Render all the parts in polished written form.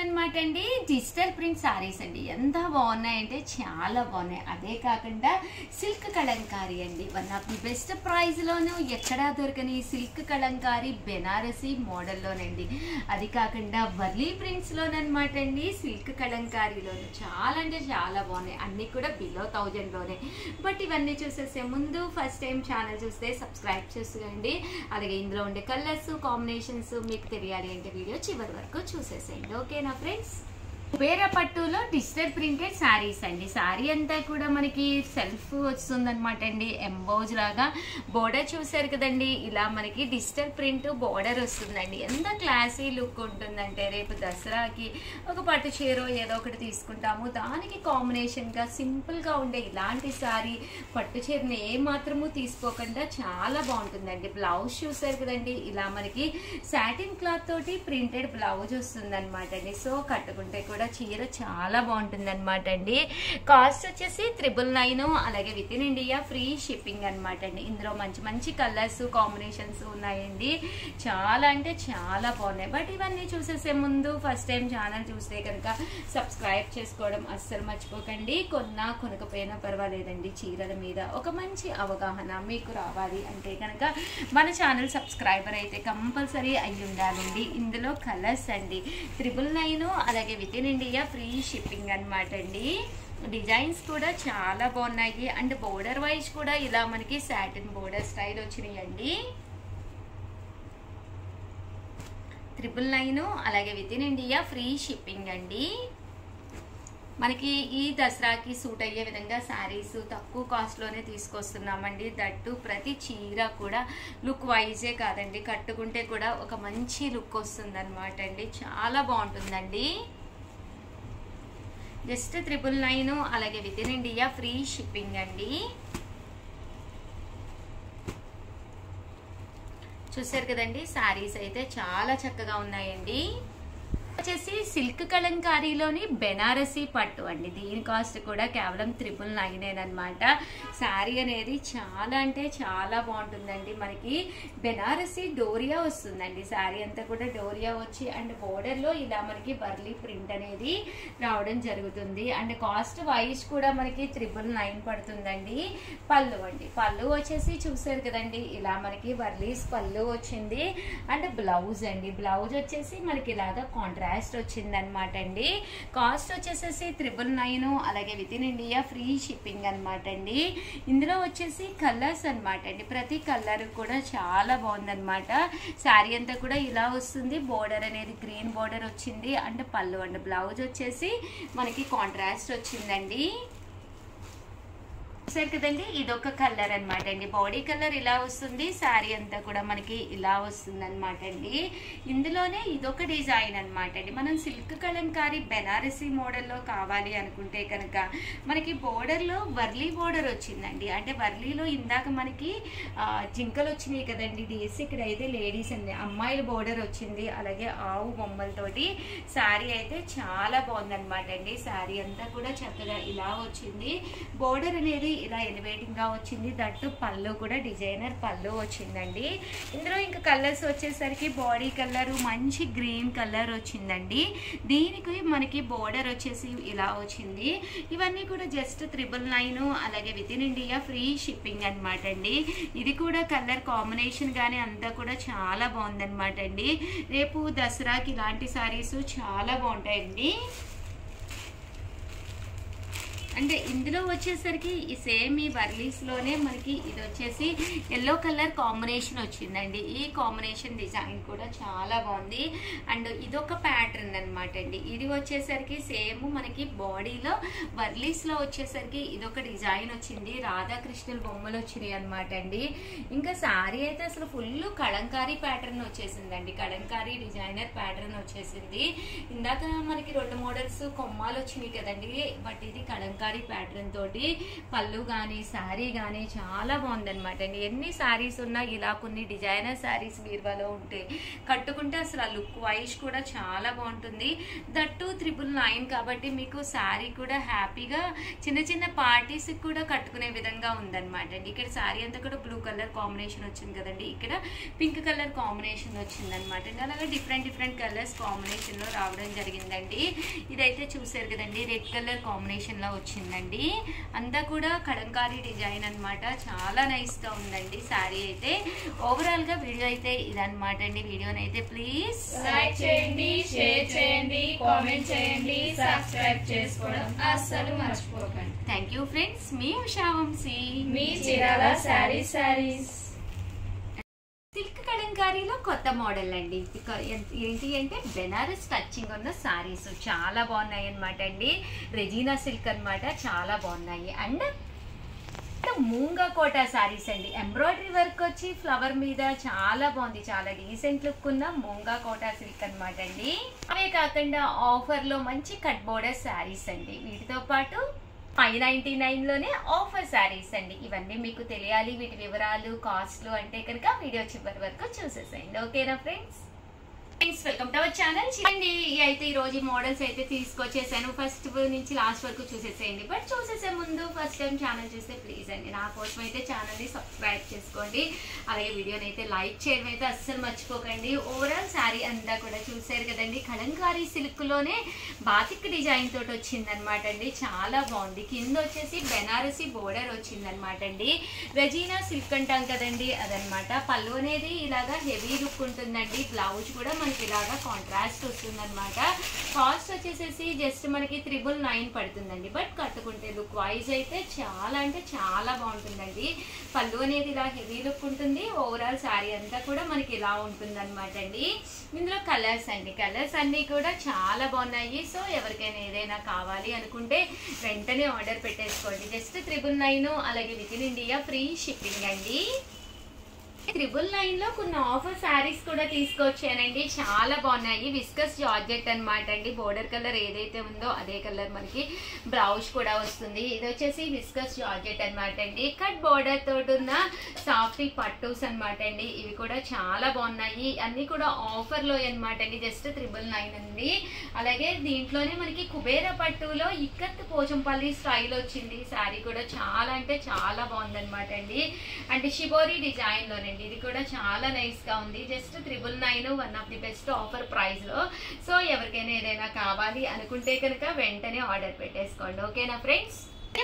అనమాట అండి digital print saris అండి. ఎంత బాగున్నాయంటే చాలా బాగున్నాయి. అదే కాకుండా సిల్క్ కలంకారీ అండి, one of the best price లోను ఎక్కడా దొరకని సిల్క్ కలంకారీ బెనారసీ మోడల్లోనండి. అది కాకుండా వర్లీ ప్రింట్స్ లోనమాట అండి, సిల్క్ కలంకారీలోను చాలా అంటే చాలా బాగున్నాయి. అన్ని కూడా బిలో 1000 లోనే. బట్ ఇవన్నీ చూసేసే ముందు ఫస్ట్ టైం ఛానల్ చూస్తే సబ్స్క్రైబ్ చేసుకోండి. అలాగే ఇందులో ఉండే కలర్స్ కాంబినేషన్స్ మీకు తెలియాలి అంటే వీడియో చివరి వరకు చూసేసేయండి. ఓకేనా ఫ్రెండ్స్? కుబేర పట్టులో డిజిటల్ ప్రింటెడ్ శారీస్ అండి. శారీ అంతా కూడా మనకి సెల్ఫ్ వస్తుందన్నమాట అండి. ఎంబోజ్ లాగా బోర్డర్ చూసారు కదండి, ఇలా మనకి డిజిటల్ ప్రింట్ బోర్డర్ వస్తుందండి. ఎంత క్లాసీ లుక్ ఉంటుందంటే రేపు దసరాకి ఒక పట్టు చీర ఏదో ఒకటి తీసుకుంటాము, దానికి కాంబినేషన్గా సింపుల్గా ఉండే ఇలాంటి శారీ పట్టు చీరని ఏ మాత్రము తీసుకోకుండా చాలా బాగుంటుందండి. బ్లౌజ్ చూసారు కదండి, ఇలా మనకి సాటిన్ క్లాత్ తోటి ప్రింటెడ్ బ్లౌజ్ వస్తుంది అనమాట అండి. సో కట్టుకుంటే కూడా చీర చాలా బాగుంటుంది అనమాట అండి. కాస్ట్ వచ్చేసి 999, అలాగే within India free shipping అనమాట అండి. ఇందులో మంచి మంచి కలర్స్ కాంబినేషన్స్ ఉన్నాయండి. చాలా అంటే చాలా బాగున్నాయి. బట్ ఇవన్నీ చూసేసే ముందు ఫస్ట్ టైం ఛానల్ చూస్తే కనుక సబ్స్క్రైబ్ చేసుకోవడం అస్సలు మర్చిపోకండి. కొనకపోయినా పర్వాలేదండి, చీరల మీద ఒక మంచి అవగాహన మీకు రావాలి అంటే కనుక మన ఛానల్ సబ్స్క్రైబర్ అయితే కంపల్సరీ అయి ఉండాలండి. ఇందులో కలర్స్ అండి 999, అలాగే within India free shipping అనమాట అండి. డిజైన్స్ కూడా చాలా బాగున్నాయి. అండ్ బోర్డర్ వైజ్ కూడా ఇలా మనకి సాటిన్ బోర్డర్ స్టైల్ వచ్చినాయండి. 999, అలాగే within India free shipping అండి. మనకి ఈ దసరాకి సూట్ అయ్యే విధంగా శారీస్ తక్కువ కాస్ట్లోనే తీసుకొస్తున్నామండి. దట్టు ప్రతి చీర కూడా లుక్ వైజే కాదండి, కట్టుకుంటే కూడా ఒక మంచి లుక్ వస్తుంది అనమాట అండి. చాలా బాగుంటుందండి. జస్ట్ 999, అలాగే within India free shipping అండి. చూసారు కదండి, శారీస్ అయితే చాలా చక్కగా ఉన్నాయండి. వచ్చేసి సిల్క్ కలంకారీలోని బెనారసీ పట్టు అండి. దీని కాస్ట్ కూడా కేవలం 999 అనమాట. శారీ అనేది చాలా అంటే చాలా బాగుంటుందండి. మనకి బెనారసీ డోరియా వస్తుందండి. శారీ అంతా కూడా డోరియా వచ్చి అండ్ బోర్డర్లో ఇలా మనకి వర్లీ ప్రింట్ అనేది రావడం జరుగుతుంది. అండ్ కాస్ట్ వైజ్ కూడా మనకి 999 పడుతుందండి. పళ్ళు అండి, పళ్ళు వచ్చేసి చూసారు కదండి, ఇలా మనకి వర్లీస్ పళ్ళు వచ్చింది. అండ్ బ్లౌజ్ అండి, బ్లౌజ్ వచ్చేసి మనకి ఇలాగా కాంట్రాస్ట్ వచ్చింది అనమాట అండి. కాస్ట్ వచ్చేసేసి 999, అలాగే within India free shipping అనమాట అండి. ఇందులో వచ్చేసి కలర్స్ అనమాట అండి. ప్రతి కలర్ కూడా చాలా బాగుందనమాట. శారీ అంతా కూడా ఇలా వస్తుంది. బోర్డర్ అనేది గ్రీన్ బోర్డర్ వచ్చింది. అండ్ పళ్ళు అండ్ బ్లౌజ్ వచ్చేసి మనకి కాంట్రాస్ట్ వచ్చిందండి. సరే కదండి, ఇదొక కలర్ అనమాట అండి. బాడీ కలర్ ఇలా వస్తుంది, శారీ అంతా కూడా మనకి ఇలా వస్తుంది అనమాట అండి. ఇందులోనే ఇదొక డిజైన్ అనమాట అండి. మనం సిల్క్ కలంకారీ బెనారసీ మోడల్లో కావాలి అనుకుంటే కనుక మనకి బోర్డర్లో వర్లీ బోర్డర్ వచ్చిందండి. అంటే వర్లీలో ఇందాక మనకి జింకలు వచ్చినాయి కదండి, డీస్ ఇక్కడ అయితే లేడీస్ అండి, అమ్మాయిల బోర్డర్ వచ్చింది. అలాగే ఆవు బొమ్మలతోటి శారీ అయితే చాలా బాగుందనమాట అండి. శారీ అంతా కూడా చక్కగా ఇలా వచ్చింది. బోర్డర్ అనేది ఇలా ఎలివేటింగ్ గా వచ్చింది. దట్టు పళ్ళు కూడా డిజైనర్ పళ్ళు వచ్చిందండి. ఇందులో ఇంకా కలర్స్ వచ్చేసరికి బాడీ కలర్ మంచి గ్రీన్ కలర్ వచ్చిందండి. దీనికి మనకి బోర్డర్ వచ్చేసి ఇలా వచ్చింది. ఇవన్నీ కూడా జస్ట్ 999, అలాగే within India free shipping అనమాట అండి. ఇది కూడా కలర్ కాంబినేషన్ గానీ అంతా కూడా చాలా బాగుందనమాట అండి. రేపు దసరాకి ఇలాంటి శారీస్ చాలా బాగుంటాయండి. అంటే ఇందులో వచ్చేసరికి ఈ సేమ్ ఈ వర్లీస్లోనే మనకి ఇది వచ్చేసి ఎల్లో కలర్ కాంబినేషన్ వచ్చిందండి. ఈ కాంబినేషన్ డిజైన్ కూడా చాలా బాగుంది. అండ్ ఇదొక ప్యాటర్న్ అనమాట అండి. ఇది వచ్చేసరికి సేమ్ మనకి బాడీలో వర్లీస్లో వచ్చేసరికి ఇదొక డిజైన్ వచ్చింది. రాధాకృష్ణుల బొమ్మలు వచ్చినాయి అనమాట అండి. ఇంకా శారీ అయితే అసలు ఫుల్ కలంకారీ ప్యాటర్న్ వచ్చేసిందండి. కలంకారీ డిజైనర్ ప్యాటర్న్ వచ్చేసింది. ఇందాక మనకి 2 మోడల్స్ కొమ్మాలు వచ్చినాయి కదండి, బట్ ఇది కలంకారీ కలంకారీ ప్యాటర్న్ తోటి పళ్ళు కానీ శారీ కానీ చాలా బాగుందన్నమాట అండి. ఎన్ని శారీస్ ఉన్నా ఇలా కొన్ని డిజైనర్ శారీస్ బీరువాలో ఉంటే కట్టుకుంటే అసలు ఆ లుక్ వైజ్ కూడా చాలా బాగుంటుంది. దట్టు 999 కాబట్టి మీకు శారీ కూడా హ్యాపీగా చిన్న చిన్న పార్టీస్ కూడా కట్టుకునే విధంగా ఉందన్నమాట అండి. ఇక్కడ శారీ అంతా కూడా బ్లూ కలర్ కాంబినేషన్ వచ్చింది కదండి, ఇక్కడ పింక్ కలర్ కాంబినేషన్ వచ్చిందనమాట అండి. అలాగే డిఫరెంట్ కలర్స్ కాంబినేషన్ లో రావడం జరిగిందండి. ఇదైతే చూసారు కదండి, రెడ్ కలర్ కాంబినేషన్ లో వచ్చిందండి. అంతా కూడా కలంకారీ డిజైన్ అనమాట, చాలా నైస్ గా ఉందండి శారీ అయితే. ఓవరాల్ గా వీడియో అయితే ఇదనమాట అండి. వీడియోని అయితే ప్లీజ్ లైక్ చేయండి, షేర్ చేయండి, కామెంట్ చేయండి, సబ్స్క్రైబ్ చేసుకోవడం అస్సలు మర్చిపోకండి. థ్యాంక్ యూ ఫ్రెండ్స్, మీ ఉషా వంశీ, మీ చీరాల శారీస్. సిల్క్ కలంకారీలో కొత్త మోడల్ అండి. ఏంటి అంటే బెనారస్ టచింగ్ ఉన్న సారీస్ చాలా బాగున్నాయి అనమాట అండి. రెజీనా సిల్క్ అనమాట, చాలా బాగున్నాయి. అండ్ మూంగా కోటా సారీస్ అండి, ఎంబ్రాయిడరీ వర్క్ వచ్చి ఫ్లవర్ మీద చాలా బాగుంది, చాలా డీసెంట్ లుక్ ఉన్న మూంగా కోటా సిల్క్ అనమాట అండి. అవే కాకుండా ఆఫర్ లో మంచి కట్ బోర్డర్ సారీస్ అండి. వీటితో పాటు 599 లోనే ఆఫర్ శారీస్ అండి. ఇవన్నీ మీకు తెలియాలి, వీటి వివరాలు కాస్ట్లు అంటే కనుక వీడియో చివరి వరకు చూసేసేయండి. ఓకేనా friends? Welcome to our channel. చూడండి, అయితే ఈ రోజు మోడల్స్ అయితే తీసుకొచ్చేసాను. ఫస్ట్ నుంచి లాస్ట్ వరకు చూసేసేయండి. బట్ చూసేసే ముందు ఫస్ట్ టైం ఛానల్ చూస్తే ప్లీజ్ అండి నా కోసం అయితే ఛానల్ ని సబ్స్క్రైబ్ చేసుకోండి. అలాగే వీడియోని అయితే లైక్ చేయడం అయితే అస్సలు మర్చిపోకండి. ఓవరాల్ శారీ అంతా కూడా చూసారు కదండి, కలంకారీ సిల్క్ లోనే బాతిక్ డిజైన్ తోటి వచ్చిందనమాట అండి. చాలా బాగుంది. కింద వచ్చేసి బెనారసీ బోర్డర్ వచ్చిందనమాట అండి. రెజీనా సిల్క్ అంటాం కదండి, అదనమాట. పళ్ళు అనేది ఇలాగా హెవీ లుక్ ఉంటుందండి. బ్లౌజ్ కూడా మనకి ఇలాగా కాంట్రాస్ట్ వస్తుందన్నమాట. కాస్ట్ వచ్చేసేసి జస్ట్ మనకి 999 పడుతుందండి. బట్ కట్టుకుంటే లుక్ వైజ్ అయితే చాలా అంటే చాలా బాగుంటుందండి. పళ్ళు అనేది ఇలా హెవీ లుక్ ఉంటుంది. ఓవరాల్ శారీ అంతా కూడా మనకి ఇలా ఉంటుంది అనమాట అండి. ఇందులో కలర్స్ అండి, కలర్స్ అన్ని కూడా చాలా బాగున్నాయి. సో ఎవరికైనా ఏదైనా కావాలి అనుకుంటే వెంటనే ఆర్డర్ పెట్టేసుకోండి. జస్ట్ 999, అలాగే within India free shipping అండి. 999 లో కొన్ని ఆఫర్ శారీస్ కూడా తీసుకొచ్చానండి, చాలా బాగున్నాయి. విస్కస్ జార్జెట్ అనమాట అండి. బోర్డర్ కలర్ ఏదైతే ఉందో అదే కలర్ మనకి బ్లౌజ్ కూడా వస్తుంది. ఇది వచ్చేసి విస్కస్ జార్జెట్ అనమాట అండి. కట్ బోర్డర్ తోటి ఉన్న సాఫ్టీ పట్టూస్ అనమాట అండి. ఇవి కూడా చాలా బాగున్నాయి. అన్ని కూడా ఆఫర్ లో అనమాట అండి. జస్ట్ 999 అండి. అలాగే దీంట్లోనే మనకి కుబేర పట్టులో ఇక్కత్ పోచంపల్లి స్టైల్ వచ్చింది. శారీ కూడా చాలా అంటే చాలా బాగుందనమాట అండి. అంటే షిబోరి డిజైన్ లోనే ఇది కూడా చాలా నైస్ గా ఉంది. Just 999, one of the best offer price లో. సో ఎవరికైనా ఏదైనా కావాలి అనుకుంటే కనుక వెంటనే ఆర్డర్ పెట్టేసుకోండి. ఓకేనా ఫ్రెండ్స్?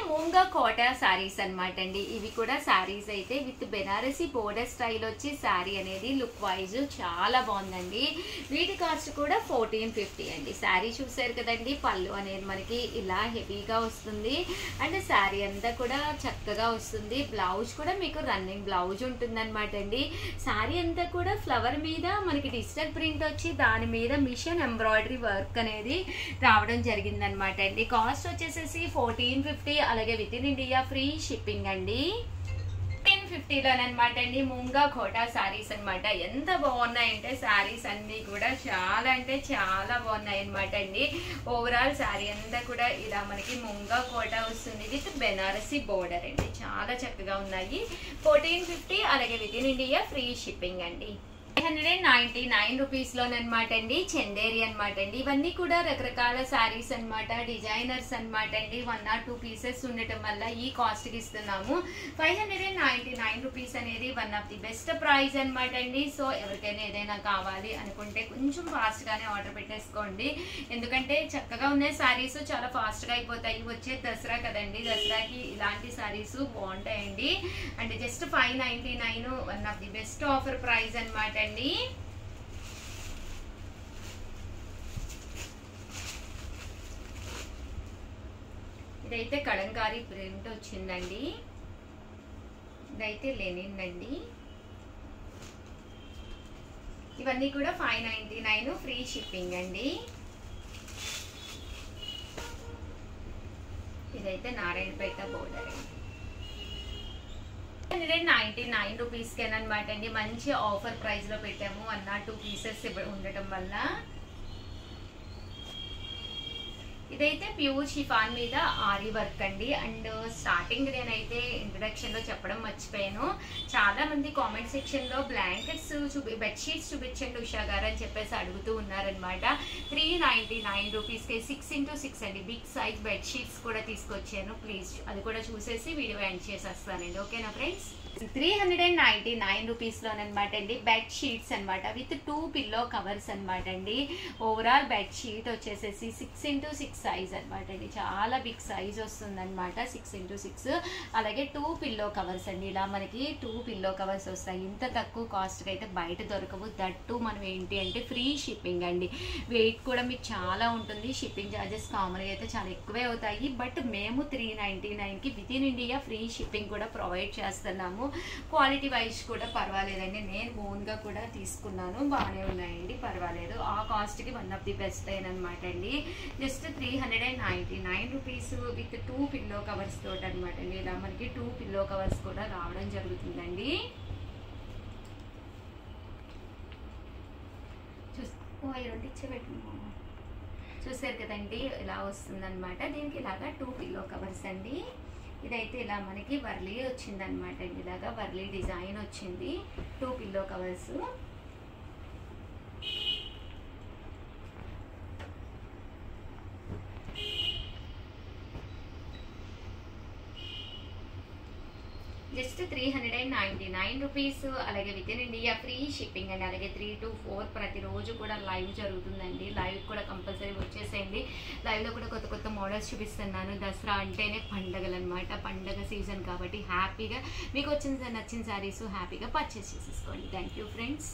మూంగా కోటా శారీస్ అనమాట అండి. ఇవి కూడా శారీస్ అయితే విత్ బెనారసీ బోర్డర్ స్టైల్ వచ్చి శారీ అనేది లుక్ వైజ్ చాలా బాగుందండి. వీటి కాస్ట్ కూడా 1450 అండి. శారీ చూసారు కదండి, పళ్ళు అనేది మనకి ఇలా హెవీగా వస్తుంది. అండ్ శారీ అంతా కూడా చక్కగా వస్తుంది. బ్లౌజ్ కూడా మీకు రన్నింగ్ బ్లౌజ్ ఉంటుంది అనమాట అండి. శారీ అంతా కూడా ఫ్లవర్ మీద మనకి డిజిటల్ ప్రింట్ వచ్చి దాని మీద మిషన్ ఎంబ్రాయిడరీ వర్క్ అనేది రావడం జరిగింది అనమాట అండి. కాస్ట్ వచ్చేసేసి 1450, అలాగే within India free shipping అండి. 1050లోనమాట అండి. మూంగా కోటా శారీస్ అనమాట. ఎంత బాగున్నాయంటే శారీస్ అన్ని కూడా చాలా అంటే చాలా బాగున్నాయి అనమాట అండి. ఓవరాల్ శారీ అంతా కూడా ఇలా మనకి మూంగా కోటా వస్తుంది విత్ బెనారసీ బోర్డర్ అండి. చాలా చక్కగా ఉన్నాయి. 1450, అలాగే within India free shipping అండి. 599 రూపీస్ లోనమాట అండి. చందేరి అనమాట అండి. ఇవన్నీ కూడా రకరకాల శారీస్ అనమాట, డిజైనర్స్ అనమాట అండి. 1 or 2 పీసెస్ ఉండటం వల్ల ఈ కాస్ట్ కి ఇస్తున్నాము. 599 రూపీస్ అనేది one of the best price అనమాట అండి. సో ఎవరికైనా ఏదైనా కావాలి అనుకుంటే కొంచెం ఫాస్ట్ గానే ఆర్డర్ పెట్టేసుకోండి. ఎందుకంటే చక్కగా ఉన్న శారీస్ చాలా ఫాస్ట్ గా అయిపోతాయి. వచ్చే దసరా కదండి, దసరాకి ఇలాంటి శారీస్ బాగుంటాయండి. అంటే just 599, one of the best offer price అనమాట అండి. ఇదైతే కలంకారీ ప్రింట్ వచ్చిందండి. ఇదైతే లెనిన్ అండి. ఇవన్నీ కూడా 599 ఫ్రీ షిప్పింగ్ అండి. ఇదైతే నారాయణపేట బోర్డర్ అండి. 199 రూపీస్ కేనమాట అండి. మంచి ఆఫర్ ప్రైస్ లో పెట్టాము. 1 or 2 పీసెస్ ఉండటం వల్ల ఇదైతే ప్యూర్ షిఫాన్ మీద ఆరి వర్క్ అండి. అండ్ స్టార్టింగ్ నేనైతే ఇంట్రడక్షన్ లో చెప్పడం మర్చిపోయాను. చాలా మంది కామెంట్ సెక్షన్ లో బ్లాంకెట్స్ బెడ్షీట్స్ చూపించండి ఉషా గారు అని చెప్పేసి అడుగుతూ ఉన్నారనమాట. 399 రూపీస్కి 6x6 అండి బిగ్ సైజ్ బెడ్షీట్స్ కూడా తీసుకొచ్చాను. ప్లీజ్ అది కూడా చూసేసి వీడియో ఎండ్ చేసేస్తానండి. ఓకేనా ఫ్రెండ్స్? 399 రూపీస్ లోనమాట అండి బెడ్ షీట్స్ అనమాట విత్ 2 పిల్లో కవర్స్ అనమాట అండి. ఓవరాల్ బెడ్ షీట్ వచ్చేసేసి 6x6 సైజ్ అనమాట అండి. చాలా బిగ్ సైజ్ వస్తుంది అనమాట 6x6. అలాగే 2 పిల్లో కవర్స్ అండి. ఇలా మనకి 2 పిల్లో కవర్స్ వస్తాయి. ఇంత తక్కువ కాస్ట్కి అయితే బయట దొరకవు. దట్టు మనం ఏంటి అంటే ఫ్రీ షిప్పింగ్ అండి. వెయిట్ కూడా మీకు చాలా ఉంటుంది. షిప్పింగ్ ఛార్జెస్ కామన్గా అయితే చాలా ఎక్కువే అవుతాయి. బట్ మేము 399కి within India free shipping కూడా ప్రొవైడ్ చేస్తున్నాము. క్వాలిటీ వైజ్ కూడా పర్వాలేదండి. నేను ఓన్గా కూడా తీసుకున్నాను, బాగానే ఉన్నాయండి, పర్వాలేదు. ఆ కాస్ట్కి వన్ ఆఫ్ ది బెస్ట్ అనమాట అండి. Just 399 rupees with 2 pillow covers తోటి అనమాట అండి. ఇలా మనకి 2 పిల్లో కవర్స్ కూడా రావడం జరుగుతుందండి. చూసారు కదండి, ఇలా వస్తుందన్నమాట. దీనికి ఇలాగా 2 పిల్లో కవర్స్ అండి. ఇదైతే ఇలా మనకి వర్లీ వచ్చిందనమాట అండి. ఇలాగా వర్లీ డిజైన్ వచ్చింది. 2 పిల్లో కవర్స్. Just 399 rupees. అలాగే within India free shipping అండి. అలాగే 3 to 4 ప్రతిరోజు కూడా లైవ్ జరుగుతుందండి. లైవ్ కూడా కంపల్సరీ వచ్చేసేయండి. లైవ్లో కూడా కొత్త కొత్త మోడల్స్ చూపిస్తున్నాను. దసరా అంటేనే పండగలు అనమాట. పండగ సీజన్ కాబట్టి హ్యాపీగా మీకు నచ్చిన శారీస్ హ్యాపీగా పర్చేస్ చేసేసుకోండి. Thank you friends.